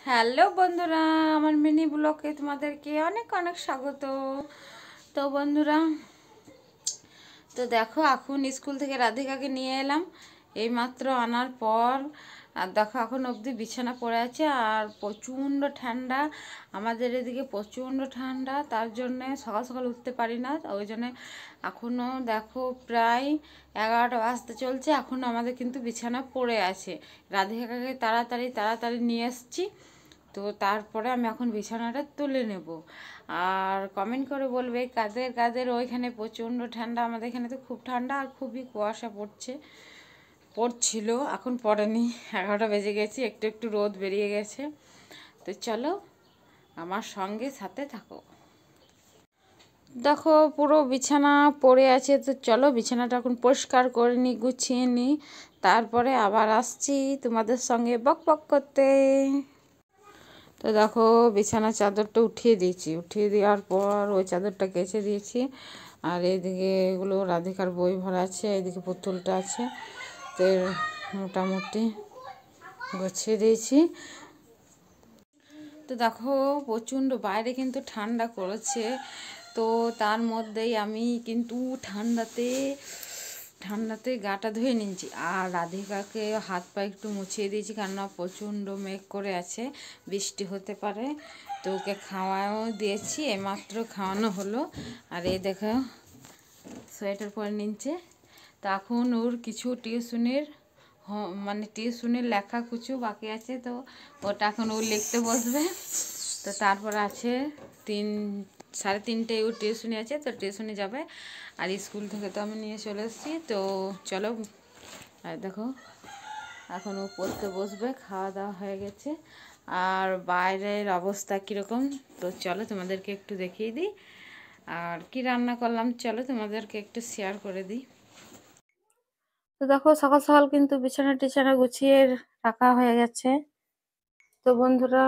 Hello বন্ধুরা, আমার mini ব্লগে তোমাদেরকে অনেক অনেক স্বাগত। তো বন্ধুরা, তো দেখো এখন স্কুল থেকে রাধিকাকে নিয়ে এলাম এইমাত্র আনার পর। আর দেখো এখন অবধি বিছানা পড়ে আছে আর প্রচণ্ড ঠান্ডা। আমাদের এদিকে প্রচণ্ড ঠান্ডা, তার জন্যে সকাল সকাল উঠতে পারি না। ওই জন্যে এখনও দেখো প্রায় 11টা বাজতে চলছে, এখনও আমাদের কিন্তু বিছানা পড়ে আছে। রাধিকাকে তাড়াতাড়ি তাড়াতাড়ি নিয়ে এসছি, তো তারপরে আমি এখন বিছানাটা তুলে নেব। আর কমেন্ট করে বলবে কাদের কাদের ওইখানে প্রচণ্ড ঠান্ডা। আমাদের এখানে তো খুব ঠান্ডা আর খুবই কুয়াশা পড়ছিল, এখন পড়েনি। 11টা বেজে গেছে, একটু একটু রোদ বেরিয়ে গেছে। তো চলো আমার সঙ্গে সাথে থাকো। দেখো পুরো বিছানা পড়ে আছে, তো চলো বিছানাটা এখন পরিষ্কার করে নিই, গুছিয়ে নিই, তারপরে আবার আসছি তোমাদের সঙ্গে বক বক করতে। তো দেখো বিছানার চাদরটা উঠিয়ে দিয়েছি, উঠিয়ে দেওয়ার পর ওই চাদরটা কেচে দিয়েছি। আর এইদিকে এগুলো রাধিকার বই ভরা আছে, এইদিকে পুতুলটা আছে, তো মোটামুটি গুছিয়ে দিয়েছি। তো দেখো প্রচণ্ড বাইরে কিন্তু ঠান্ডা করেছে, তো তার মধ্যেই আমি কিন্তু ঠান্ডাতে গাটা ধুয়ে নিয়েছি। আর রাধিকাকে হাত পা একটু মুছিয়ে দিয়েছি, কেননা প্রচণ্ড মেঘ করে আছে, বৃষ্টি হতে পারে। তো ওকে খাওয়াও দিয়েছি, এইমাত্র খাওয়ানো হলো। আর এই দেখো সোয়েটার পরে নিচ্ছে। তো এখন ওর কিছু টিউশনের লেখা কিছু বাকি আছে, তো ওটা এখন ও লিখতে বসবে। তো তারপর আছে 3-3:30 ও টিউশনি আছে, তো টিউশনি যাবে। আর স্কুল থেকে তো আমি নিয়ে চলে এসেছি। তো চলো, আর দেখো এখন ও পড়তে বসবে, খাওয়া দাওয়া হয়ে গেছে। আর বাইরের অবস্থা কীরকম, তো চলো তোমাদেরকে একটু দেখিয়ে দিই। আর কি রান্না করলাম চলো তোমাদেরকে একটু শেয়ার করে দিই। তো দেখো সকাল সকাল কিন্তু বিছানা টিছানা গুছিয়ে রাখা হয়ে গেছে। তো বন্ধুরা,